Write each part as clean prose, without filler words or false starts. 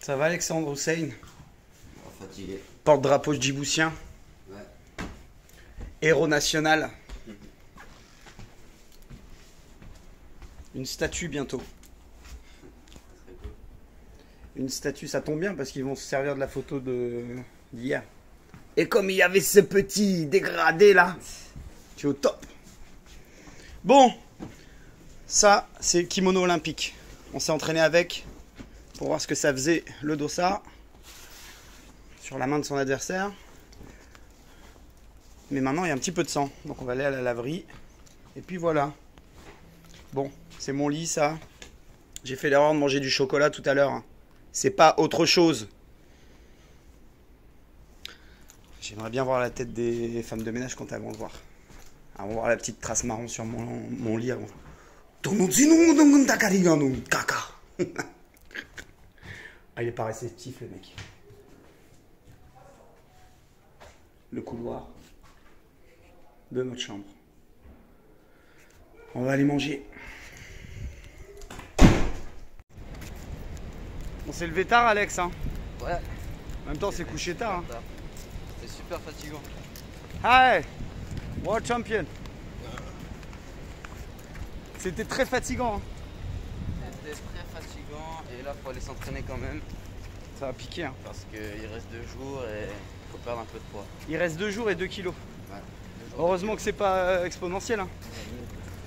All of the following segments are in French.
Ça va Alexandre Hussein? Fatigué. Porte-drapeau djiboutien. Ouais. Héros national. Une statue bientôt. Une statue, ça tombe bien parce qu'ils vont se servir de la photo d'hier. Et comme il y avait ce petit dégradé là, tu es au top. Bon, ça c'est le kimono olympique. On s'est entraîné avec pour voir ce que ça faisait le dossard sur la main de son adversaire. Mais maintenant il y a un petit peu de sang, donc on va aller à la laverie. Et puis voilà. Bon, c'est mon lit ça. J'ai fait l'erreur de manger du chocolat tout à l'heure. C'est pas autre chose. J'aimerais bien voir la tête des femmes de ménage quand elles vont le voir. Elles vont voir la petite trace marron sur mon lit. Ah, il est pas réceptif le mec. Le couloir de notre chambre. On va aller manger. On s'est levé tard, Alex, hein? Ouais. En même temps, c'est couché tard. Hein. C'est super fatigant. Hi! World Champion! C'était très fatigant. Hein. C'était très fatigant et là, il faut aller s'entraîner quand même. Ça va piquer. Hein. Parce qu'il reste 2 jours et il faut perdre un peu de poids. Il reste 2 jours et 2 kilos. Ouais. Heureusement que c'est pas exponentiel. Hein.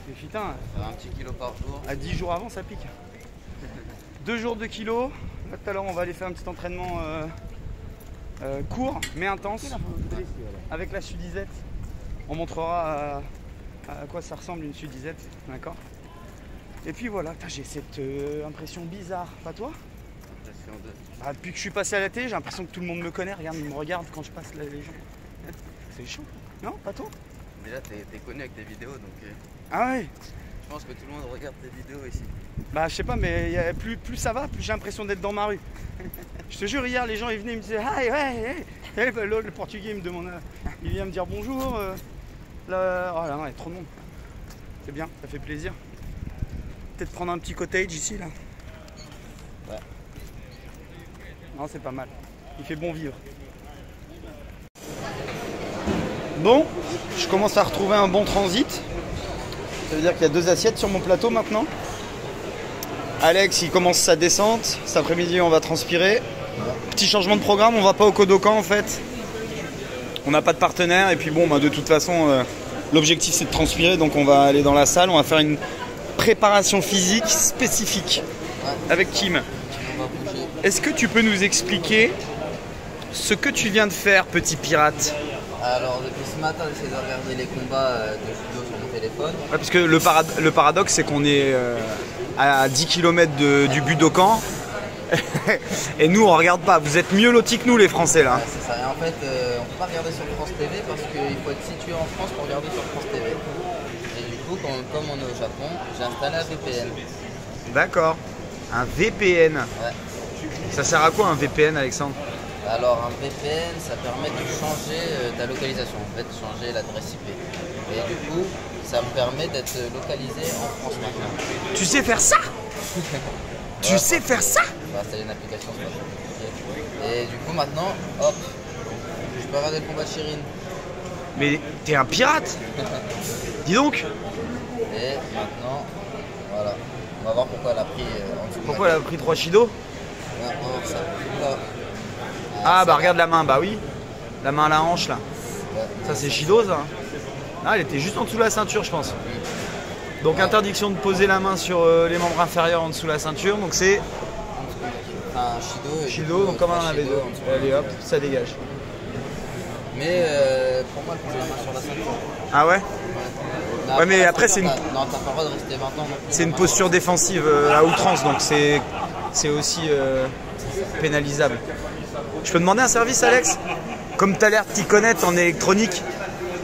Et putain, un petit kilo par jour. À 10 jours avant, ça pique. 2 jours de kilos. Là, tout à l'heure, on va aller faire un petit entraînement court mais intense avec la sudisette. On montrera à quoi ça ressemble une sudisette, d'accord? Et puis voilà, j'ai cette impression bizarre, pas toi? Impression de... Ah, depuis que je suis passé à la télé, j'ai l'impression que tout le monde me connaît. Regarde, ils me regardent quand je passe les gens. C'est chaud, non? Pas toi? Déjà, t'es connu avec tes vidéos donc. Ah ouais. Je pense que tout le monde regarde tes vidéos ici. Bah je sais pas, mais plus ça va, plus j'ai l'impression d'être dans ma rue. Je te jure, hier les gens ils venaient, ils me disaient hi, ouais, hey. Bah, le portugais il me demande, il vient me dire bonjour. Là, oh là non, il y a trop de monde. C'est bien, ça fait plaisir. Peut-être prendre un petit cottage ici là. Ouais. Non, c'est pas mal. Il fait bon vivre. Bon, je commence à retrouver un bon transit. Ça veut dire qu'il y a 2 assiettes sur mon plateau maintenant. Alex, il commence sa descente. Cet après-midi, on va transpirer. Petit changement de programme, on va pas au Kodokan en fait. On n'a pas de partenaire et puis bon, bah, de toute façon, l'objectif c'est de transpirer. Donc on va aller dans la salle, on va faire une préparation physique spécifique avec Kim. Est-ce que tu peux nous expliquer ce que tu viens de faire, petit pirate? Alors depuis ce matin, j'essaie de regarder les combats de judo sur mon téléphone. Ouais, parce que le paradoxe c'est qu'on est à 10 km du Budokan et nous on regarde pas. Vous êtes mieux lotis que nous les Français là. Ouais, c'est ça. Et en fait, on peut pas regarder sur France TV parce qu'il faut être situé en France pour regarder sur France TV. Et du coup, comme on est au Japon, j'ai installé un VPN. D'accord. Un VPN. Ouais. Ça sert à quoi un VPN, Alexandre? Alors un VPN, ça permet de changer ta localisation, en fait, changer l'adresse IP. Et du coup, ça me permet d'être localisé en France maintenant. Tu sais faire ça? Tu sais faire ça? Je vais installer une application, c'est pas compliqué. Et du coup maintenant, hop, je peux regarder le combat de Chirine. Mais t'es un pirate? Dis donc. Et maintenant, voilà, on va voir pourquoi elle a pris en dessous. Pourquoi elle a pris 3 Shido? Ouais, oh, ça, là. Ah bah regarde la main, bah oui. La main à la hanche là. Ouais. Ça c'est Shido ça. Ah, elle était juste en dessous de la ceinture je pense. Donc interdiction de poser la main sur les membres inférieurs en dessous de la ceinture. Donc c'est Enfin, Shido, donc comme on en avait 2. Allez hop, ça dégage. Mais pour moi, elle pose la main sur la ceinture. Ah ouais? Ouais mais après c'est une... Non, t'as pas le droit de rester 20 ans. C'est une posture défensive à outrance, donc c'est aussi pénalisable. Je peux demander un service, Alex? Comme tu as l'air de t'y connaître en électronique,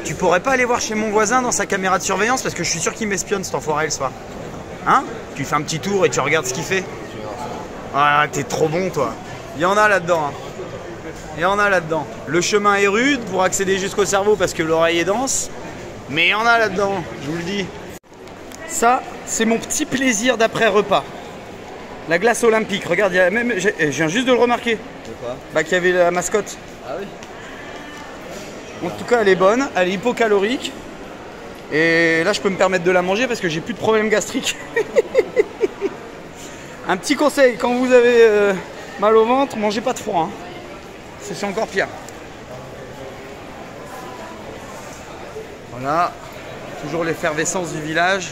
tu pourrais pas aller voir chez mon voisin dans sa caméra de surveillance parce que je suis sûr qu'il m'espionne cet enfoiré le soir. Hein? Tu fais un petit tour et tu regardes ce qu'il fait. Ah, t'es trop bon toi. Il y en a là-dedans. Hein. Il y en a là-dedans. Le chemin est rude pour accéder jusqu'au cerveau parce que l'oreille est dense. Mais il y en a là-dedans, je vous le dis. Ça, c'est mon petit plaisir d'après repas. La glace olympique, regarde, je viens juste de le remarquer. De quoi? Bah, qu'il y avait la mascotte. Ah oui. En tout cas, elle est bonne, elle est hypocalorique. Et là, je peux me permettre de la manger parce que j'ai plus de problème gastrique. Un petit conseil, quand vous avez mal au ventre, mangez pas de froid. Hein. C'est encore pire. Voilà, toujours l'effervescence du village.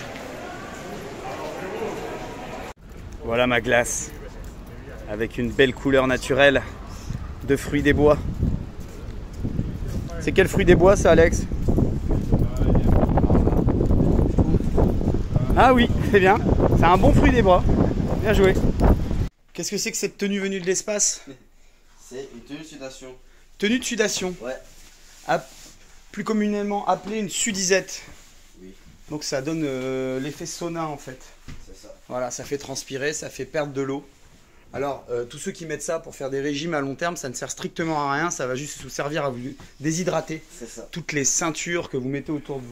Voilà ma glace, avec une belle couleur naturelle de fruits des bois. C'est quel fruit des bois ça, Alex? Ah oui, c'est bien. C'est un bon fruit des bois. Bien joué. Qu'est-ce que c'est que cette tenue venue de l'espace? C'est une tenue de sudation. Tenue de sudation. Ouais. Plus communément appelée une sudisette. Oui. Donc ça donne l'effet sauna en fait. C'est ça. Voilà, ça fait transpirer, ça fait perdre de l'eau. Alors, tous ceux qui mettent ça pour faire des régimes à long terme, ça ne sert strictement à rien. Ça va juste vous servir à vous déshydrater. C'est ça. Toutes les ceintures que vous mettez autour de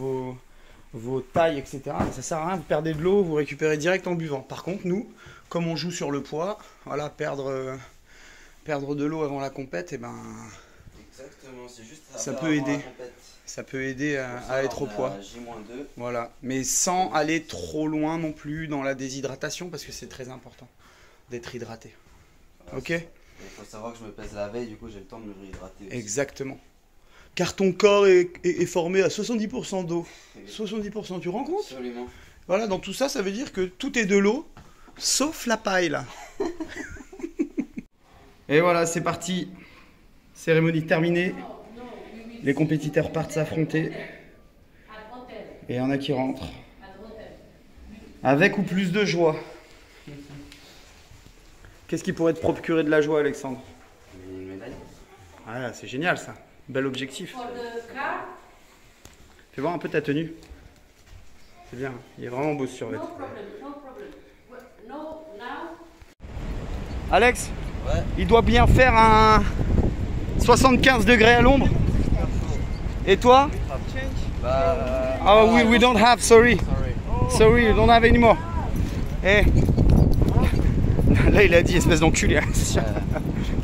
vos tailles, etc. Ça sert à rien, vous perdez de l'eau, vous récupérez direct en buvant. Par contre, nous, comme on joue sur le poids, voilà, perdre de l'eau avant la compète, et ben, Exactement, c'est juste ça peut aider. Ça peut aider à être au poids. J-2. Voilà, mais sans aller trop loin non plus dans la déshydratation parce que c'est très important d'être hydraté. Voilà, ok. Il faut savoir que je me pèse la veille, du coup j'ai le temps de me réhydrater aussi. Exactement. Car ton corps est formé à 70% d'eau. 70%, tu rends compte? Absolument. Voilà, dans tout ça, ça veut dire que tout est de l'eau, sauf la paille là. Et voilà, c'est parti. Cérémonie terminée. Les compétiteurs partent s'affronter. Et il y en a qui rentrent. Avec ou plus de joie. Qu'est-ce qui pourrait te procurer de la joie, Alexandre? Une médaille. Ah, c'est génial ça. Bel objectif. Fais voir un peu ta tenue. C'est bien, il est vraiment beau ce survêt. Alex, Ouais. il doit bien faire un 75 degrés à l'ombre. Et toi? Bah, Oh, we don't have, sorry. Sorry, we don't have anymore. Eh. Là, il a dit espèce d'enculé.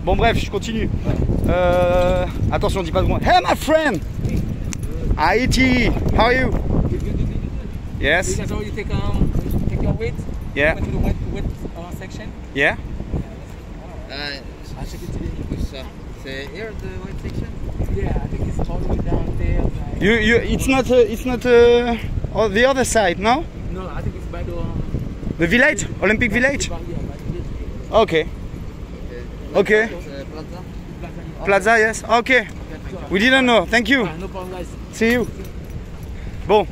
Bon, bref, je continue. Attention, on dit pas de moi. Hey, my friend! Haiti, how are you? Yes? So you take your weight, Yeah. go to the weight section. Yeah? I'll check it today. ça. C'est here the white section? Yeah, I think it's all the way down there. It's not on the other side, no? No, I think it's by the The village? Olympic village? by the Okay. Okay. C'est Plaza? Plaza, yes? Okay. We didn't know. Thank you. no problem, guys. See you. Bon.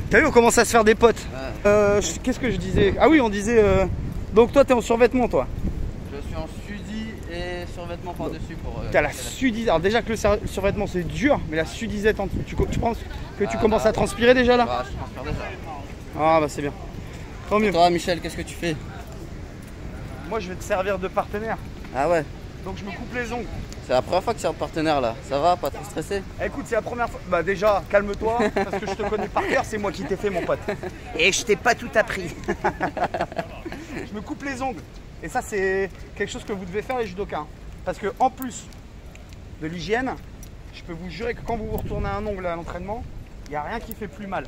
T'as vu, on commence à se faire des potes. Qu'est-ce que je disais? Ah oui, on disait... Donc toi, t'es en survêtement, toi? Je suis en sudi et survêtement par-dessus pour... T'as la sudisette. Alors déjà que le survêtement, c'est dur, mais la sudisette, tu penses que tu commences à transpirer déjà, là? Bah, je transpire déjà. Ah bah c'est bien. Tant mieux. Toi, Michel, qu'est-ce que tu fais? Moi, je vais te servir de partenaire. Ah ouais, Donc je me coupe les ongles. c'est la première fois que tu es partenaire là. Ça va, pas trop stressé? Écoute, c'est la première fois. Bah déjà, calme-toi, parce que je te connais par cœur, c'est moi qui t'ai fait, mon pote. Et je t'ai pas tout appris. Je me coupe les ongles. Et ça, c'est quelque chose que vous devez faire, les judokas. Parce que en plus de l'hygiène, je peux vous jurer que quand vous vous retournez un ongle à l'entraînement, il n'y a rien qui fait plus mal.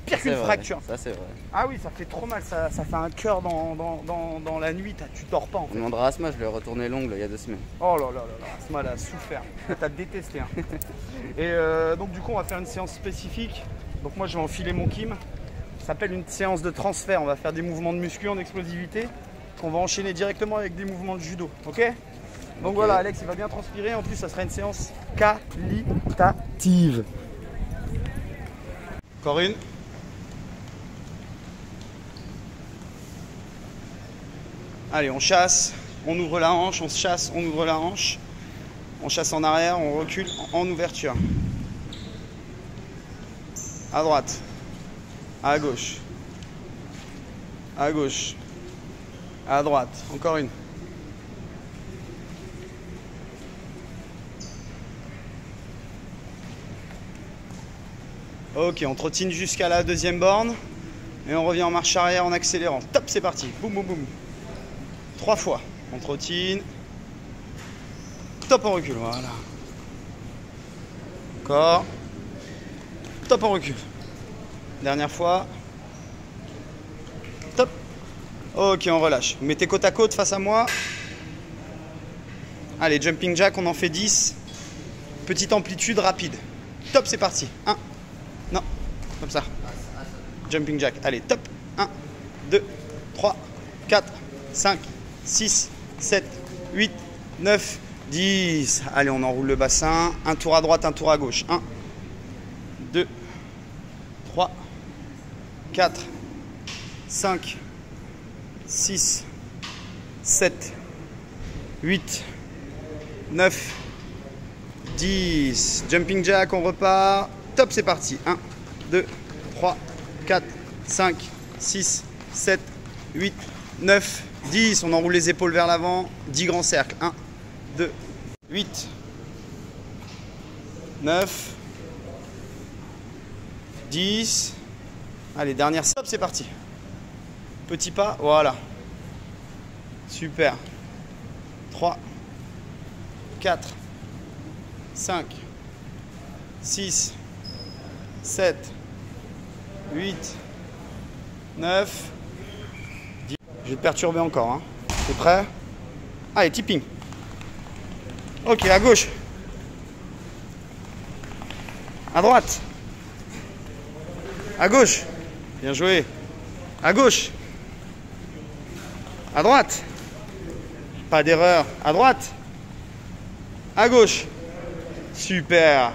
Pire qu'une fracture. Ça, c'est vrai. Ah oui, ça fait trop mal, ça fait un cœur dans la nuit, tu dors pas en On fait. demandera à Asma, je lui ai retourné l'ongle il y a 2 semaines. Oh là là là là, Asma elle a souffert, t'as détesté. Hein. Et donc du coup on va faire une séance spécifique. Donc moi je vais enfiler mon Kim. Ça s'appelle une séance de transfert. On va faire des mouvements de muscu en explosivité qu'on va enchaîner directement avec des mouvements de judo. Ok? Donc voilà, Alex il va bien transpirer. En plus ça sera une séance qualitative. Encore une. Allez, on chasse, on ouvre la hanche, on se chasse, on ouvre la hanche. On chasse en arrière, on recule en ouverture. À droite, à gauche, à gauche, à droite, encore une. Ok, on trottine jusqu'à la deuxième borne et on revient en marche arrière en accélérant. Top, c'est parti. Boum, boum, boum. 3 fois. On trottine. Top, on recule. Voilà. Encore. Top, on recule. Dernière fois. Top. Ok, on relâche. Vous mettez côte à côte face à moi. Allez, jumping jack, on en fait 10. Petite amplitude rapide. Top, c'est parti. 1. Non, comme ça. Jumping jack. Allez, top. 1, 2, 3, 4, 5, 6, 7, 8, 9, 10. Allez, on enroule le bassin. Un tour à droite, un tour à gauche. 1, 2, 3, 4, 5, 6, 7, 8, 9, 10. Jumping jack, on repart. Top, c'est parti. 1, 2, 3, 4, 5, 6, 7, 8, 9, 10. On enroule les épaules vers l'avant. 10 grands cercles. 1, 2, 8, 9, 10. Allez, dernière stop, c'est parti. Petit pas, voilà. Super. 3, 4, 5, 6, 7, 8, 9, 10. Je vais te perturber encore. Hein. T'es prêt? Allez, tipping. Ok, à gauche. À droite. À gauche. Bien joué. À gauche. À droite. Pas d'erreur. À droite. À gauche. Super.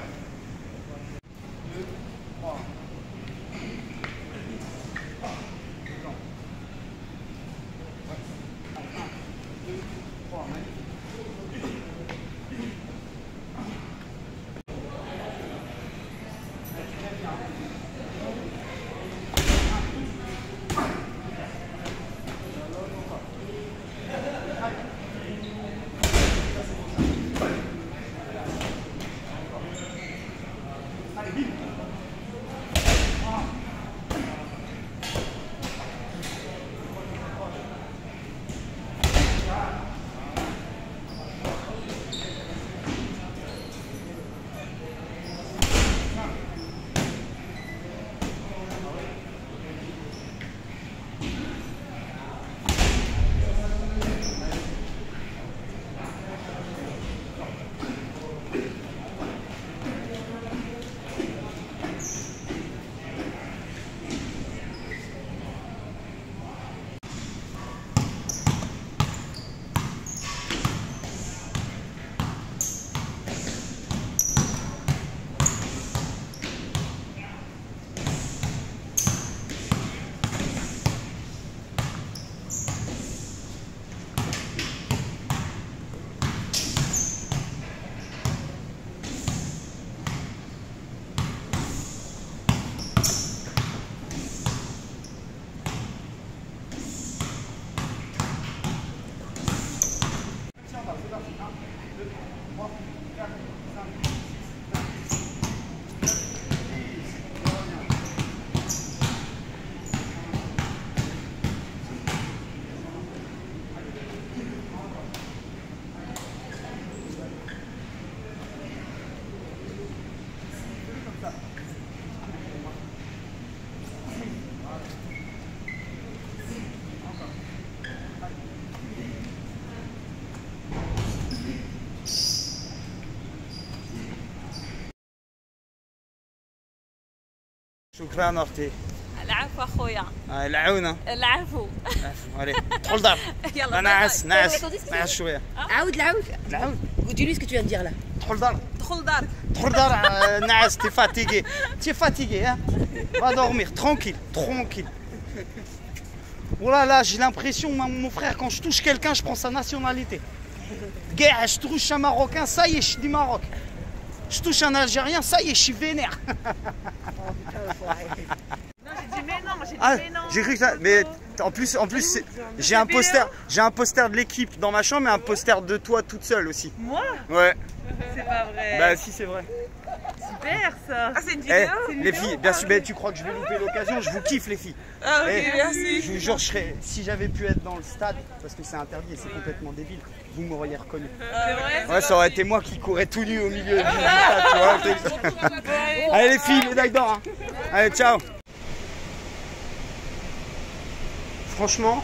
شكرا اختي. العفو اخويا. العونه. العفو. Allez, trop le dard. يلا نعس شويه. عاود. Dis-lui ce que tu viens de dire là. trop le dard. دخل دارك. trop le dard. نعس, t'es fatigué. Tu es fatigué, hein. Va dormir, tranquille. Oh là là, j'ai l'impression, mon frère, quand je touche quelqu'un, je prends sa nationalité. Gars, je touche un Marocain, ça y est, je suis du Maroc. Je touche un Algérien, ça y est, je suis vénère. Ah, j'ai cru que ça. Mais en plus j'ai un poster de l'équipe dans ma chambre et un poster de toi toute seule aussi. Moi? Ouais. C'est pas vrai. Bah si, c'est vrai. super ça. Ah, c'est une Eh, vidéo. les filles, bien sûr, mais tu crois que je vais louper l'occasion? Je vous kiffe les filles. Ah, ok, Eh, merci. je vous jure, si j'avais pu être dans le stade, parce que c'est interdit et c'est complètement débile, vous m'auriez reconnu. C'est vrai. Ouais, ça aurait été moi qui courais tout nu au milieu du stade, tu vois. Allez les filles, médaille d'or. Hein. Allez, ciao. Franchement,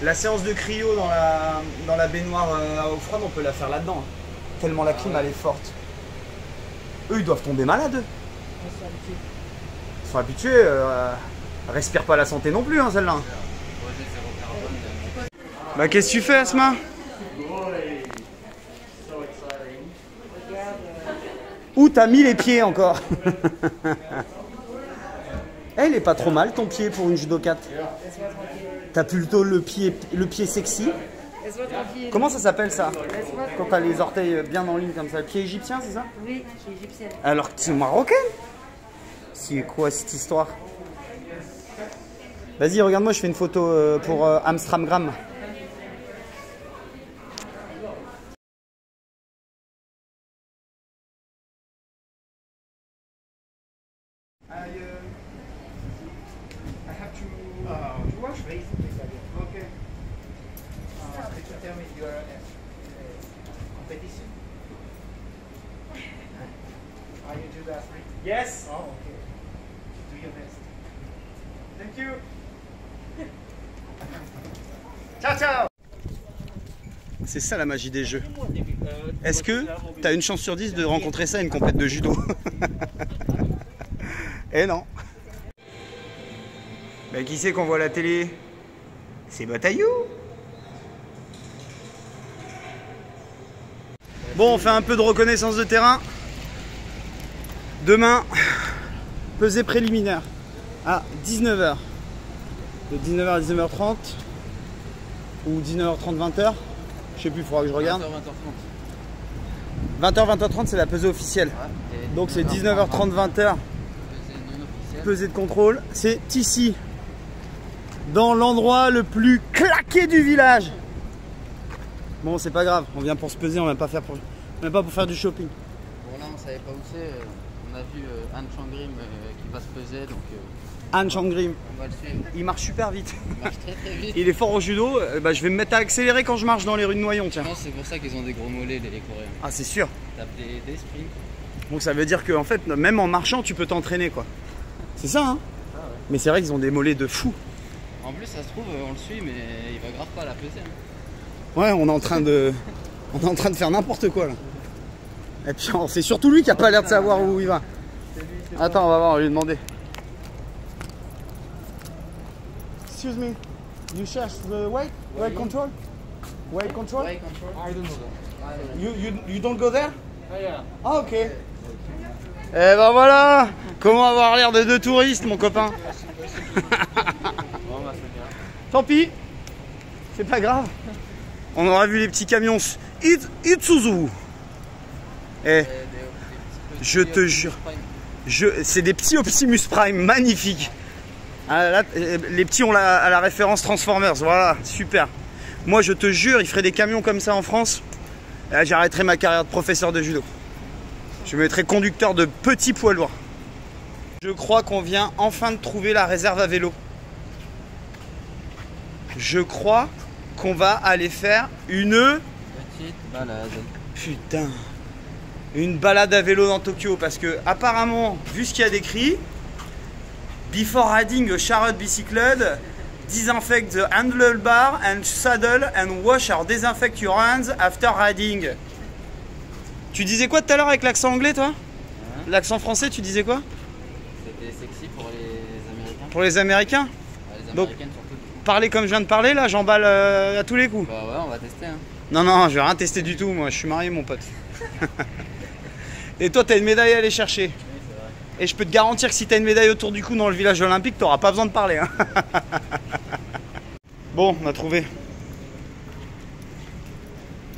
la séance de cryo dans la baignoire à eau froide, on peut la faire là-dedans. Hein. Tellement la clim elle est forte. Eux, ils doivent tomber malades. Ils sont habitués. Respire pas la santé non plus, hein, celle-là. Bah, qu'est-ce que tu fais, Asma? Où t'as mis les pieds encore? Eh, il est pas trop mal ton pied pour une judokate. T'as plutôt le pied sexy. Comment ça s'appelle ça? Quand t'as les orteils bien en ligne comme ça. Le pied égyptien, c'est ça? Oui, je suis égyptienne. Alors que tu es marocaine? C'est quoi cette histoire? Vas-y, regarde-moi, je fais une photo pour Amstramgram. Yes. Oh, okay. Do your best. Thank you. Ciao, ciao. C'est ça la magie des jeux. Est-ce que tu as une chance sur 10 de rencontrer ça à une compète de judo? Eh non. Bah, qui c'est qu'on voit à la télé? C'est Bataillou. Bon, on fait un peu de reconnaissance de terrain. Demain, pesée préliminaire à 19h. De 19h à 19h30 ou 19h30, 20h. Je sais plus, il faudra que je regarde. 20h, 20h30, c'est la pesée officielle. Ouais, donc c'est 19h30, 20h. Pesée de contrôle. C'est ici, dans l'endroit le plus claqué du village. Bon, c'est pas grave, on vient pour se peser, on vient pas pour faire du shopping. Bon, là, on savait pas où c'est. On a vu Anne Changrim qui va se peser, donc Anne Changrim, on va le suivre. il marche super vite. Il marche très très vite. Il est fort au judo. Bah, je vais me mettre à accélérer quand je marche dans les rues de Noyon, tiens. Je pense que c'est pour ça qu'ils ont des gros mollets, les Coréens. Ah, c'est sûr. Tapent des sprints. Donc ça veut dire que en fait, même en marchant, tu peux t'entraîner, quoi. C'est ça, hein. Ah ouais. Mais c'est vrai qu'ils ont des mollets de fou. En plus, ça se trouve, on le suit, mais il va grave pas la peser. Hein. Ouais, on est en train de faire n'importe quoi là. Et puis c'est surtout lui qui a pas l'air de savoir où il va. Attends, on va voir, on va lui demander. Excuse me, you cherch the weight control? Weight control? Ouais, control. I don't know that. You don't go there? Yeah. Ah, ok. Eh ben voilà. Comment avoir l'air de deux touristes, mon copain? Tant pis, c'est pas grave. On aura vu les petits camions Isuzu. Eh, je te jure, c'est des petits Optimus Prime, magnifiques. Ah, là, les petits ont la référence Transformers, voilà, super. Moi, je te jure, ils feraient des camions comme ça en France. Là, j'arrêterai ma carrière de professeur de judo. Je me mettrai conducteur de petits poids lourds. Je crois qu'on vient enfin de trouver la réserve à vélo. Je crois qu'on va aller faire une... Petite balade. Putain. Une balade à vélo dans Tokyo. Parce que apparemment, vu ce qu'il y a décrit, before riding a shared bicycle, disinfect the handlebar and saddle and wash or disinfect your hands after riding. Tu disais quoi tout à l'heure avec l'accent anglais, toi? L'accent français, tu disais quoi? C'était sexy pour les Américains. Pour les Américains? Ouais, les Donc, Américaines surtout. parler comme je viens de parler, là, j'emballe à tous les coups. Bah ouais, on va tester. Hein. Non, non, je vais rien tester du tout, moi, je suis marié, mon pote. Et toi, t'as une médaille à aller chercher. Oui, c'est vrai. Et je peux te garantir que si t'as une médaille autour du cou dans le village olympique, t'auras pas besoin de parler. Hein. Bon, on a trouvé.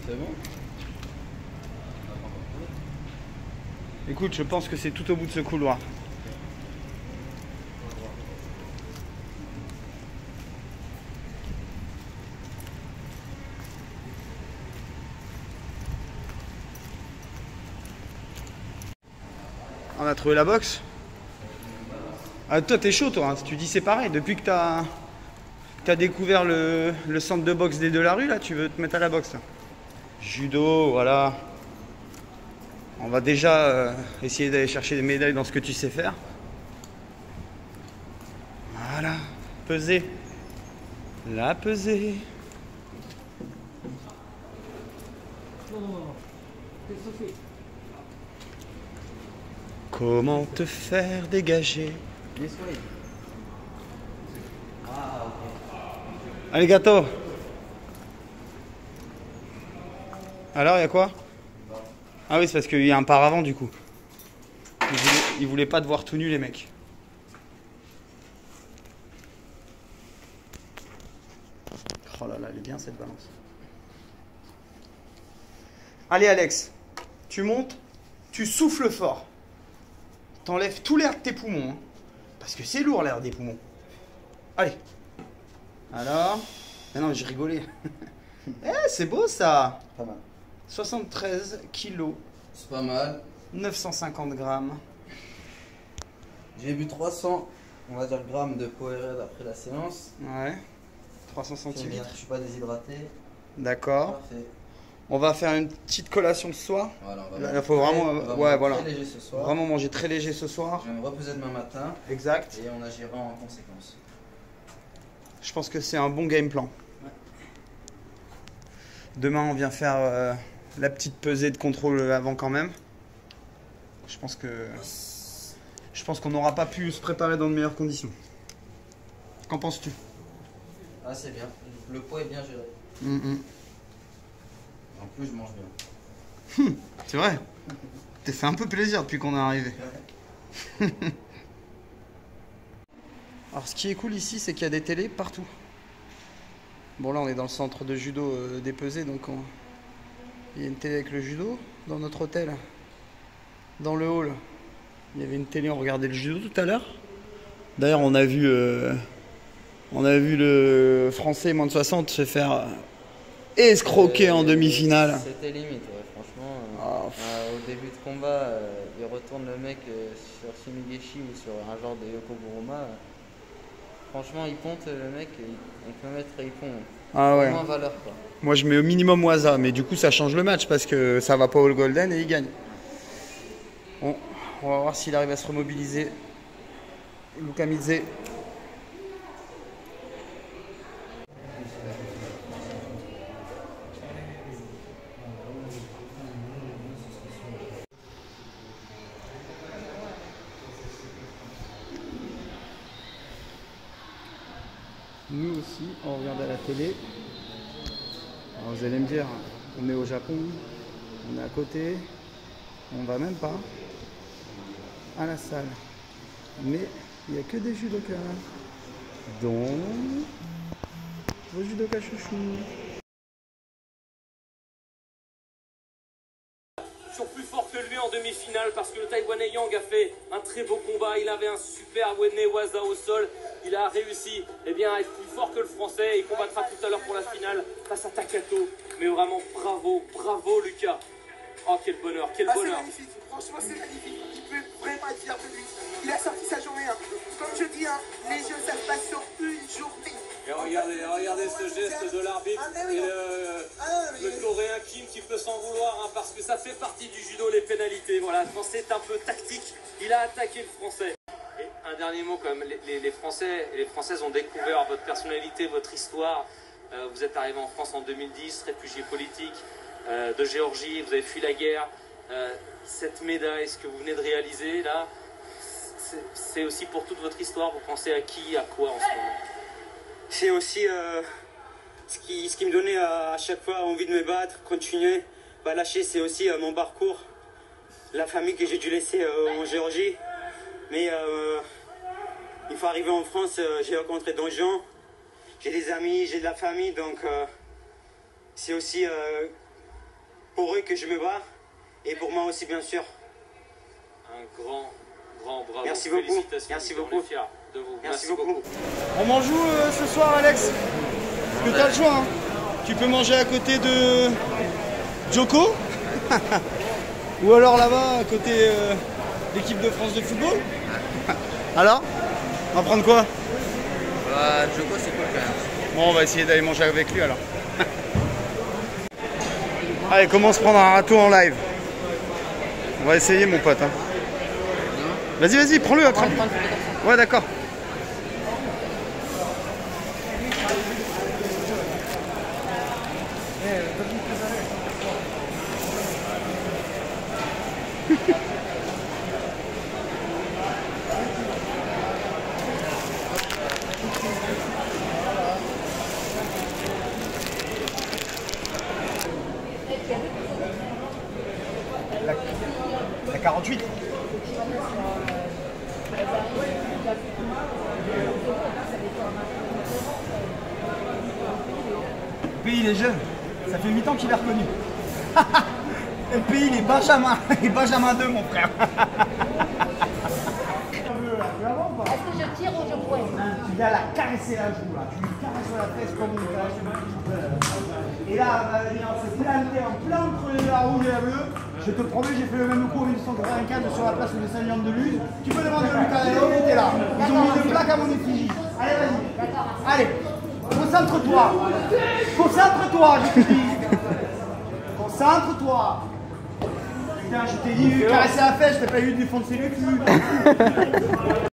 C'est bon? Écoute, je pense que c'est tout au bout de ce couloir. On a trouvé la boxe. Ah, toi, t'es chaud, toi. Hein. Tu dis c'est pareil. Depuis que t'as découvert le centre de boxe des Delarue, là, tu veux te mettre à la boxe. Là. Judo, voilà. On va déjà essayer d'aller chercher des médailles dans ce que tu sais faire. Voilà. Peser. La pesée. Comment te faire dégager? Allez, gâteau. Alors, il y a quoi? Ah oui, c'est parce qu'il y a un paravent du coup. Ils voulaient pas te voir tout nu, les mecs. Oh là là, elle est bien cette balance. Allez, Alex, tu montes, tu souffles fort. T'enlèves tout l'air de tes poumons. Hein, parce que c'est lourd l'air des poumons. Allez. Alors. Mais non, j'ai rigolé. Eh, c'est beau ça. Pas mal. 73 kilos. C'est pas mal. 950 grammes. J'ai bu 300, on va dire, grammes de Powerade après la séance. Ouais. 300 C'est bien, centilitres. je suis pas déshydraté. D'accord. Parfait. On va faire une petite collation ce soir. Voilà, on Là, va faut vraiment, on va ouais, manger voilà. très léger ce soir. Vraiment manger très léger ce soir. Je vais me reposer demain matin Exact. et on agira en conséquence. Je pense que c'est un bon game plan. Ouais. Demain, on vient faire la petite pesée de contrôle avant quand même. Je pense qu'on n'aura pas pu se préparer dans de meilleures conditions. Qu'en penses-tu? Ah, c'est bien. Le poids est bien géré. En plus, je mange bien. C'est vrai. T'es fait un peu plaisir depuis qu'on est arrivé. Alors, ce qui est cool ici, c'est qu'il y a des télés partout. Bon, là, on est dans le centre de judo des pesées, donc il y a une télé avec le judo dans notre hôtel. Dans le hall, il y avait une télé, on regardait le judo tout à l'heure. D'ailleurs, on a vu le Français moins de 60 se faire escroquer en demi-finale. C'était limite, ouais, franchement. Oh. Au début de combat, il retourne le mec sur Shimigeshi ou sur un genre de Yokoburuma. Franchement, il ponte le mec, on peut mettre il pond. Ah ouais. Moins valeur, quoi. Moi, je mets au minimum Waza, mais du coup, ça change le match parce que ça va pas au golden et il gagne. Bon, on va voir s'il arrive à se remobiliser. Luka Midze. Nous aussi, on regarde à la télé. Alors vous allez me dire, on est au Japon, on est à côté, on va même pas à la salle. Mais il n'y a que des judokas. Donc, vos judokas chouchous. Toujours plus fort que lui en demi-finale parce que le Taïwanais Yang a fait un très beau combat. Il avait un super Newaza au sol. Il a réussi à être plus fort que le Français. Il combattra tout à l'heure pour la finale face à Takato. Mais vraiment bravo Lucas. Oh quel bonheur, quel bonheur. C'est magnifique, franchement c'est magnifique. Il peut vraiment être fier de lui. Il a sorti sa journée. Hein. Comme je dis, les jeux ça se passe sur une journée. Et regardez ce geste de l'arbitre et le Coréen Kim qui peut s'en vouloir parce que ça fait partie du judo, les pénalités. Voilà, quand c'est un peu tactique, il a attaqué le Français. Et un dernier mot quand même, les Français et les Françaises ont découvert votre personnalité, votre histoire. Vous êtes arrivé en France en 2010, réfugié politique de Géorgie, vous avez fui la guerre. Cette médaille, ce que vous venez de réaliser là, c'est aussi pour toute votre histoire. Vous pensez à qui, à quoi en ce moment? C'est aussi ce qui me donnait à chaque fois envie de me battre, continuer, pas lâcher. C'est aussi mon parcours, la famille que j'ai dû laisser en Géorgie. Mais une fois arrivé en France, j'ai rencontré d'autres gens, j'ai des amis, j'ai de la famille, donc c'est aussi pour eux que je me bats et pour moi aussi bien sûr. Un grand bravo. Merci beaucoup. Félicitations, Merci on est beaucoup. fiers de vous. Merci beaucoup. On mange où ce soir, Alex? Parce que t'as le choix. Hein. Tu peux manger à côté de Joko ou alors là-bas à côté l'équipe de France de football. Alors, on va prendre quoi? Bah, Joko, c'est cool quand même. Bon, on va essayer d'aller manger avec lui alors. Allez, comment se prendre un râteau en live? On va essayer, mon pote. Hein. Vas-y, vas-y, prends-le, attrape. Ouais, d'accord. La 48. Le pays, il est jeune. Ça fait 8 ans qu'il est reconnu. Le pays, il est Benjamin. Il est Benjamin 2, mon frère. Est-ce que je tire ou je pointe? Tu viens la caresser la joue, là. Tu lui caresses sur la fesse comme une vache. Et là, elle va venir se planter en plein entre la rouge et la bleue. Je te promets, j'ai fait le même coup en 1895 sur la place de Saint-Jean de Luz. Tu peux demander au Lucarello, il était là. Ils ont mis une plaque à mon effigie. Allez, vas-y. Allez, concentre-toi. Concentre-toi, je te dis. Concentre-toi. Putain, je t'ai dit caresser la fesse, je t'ai pas eu de défoncer le cul.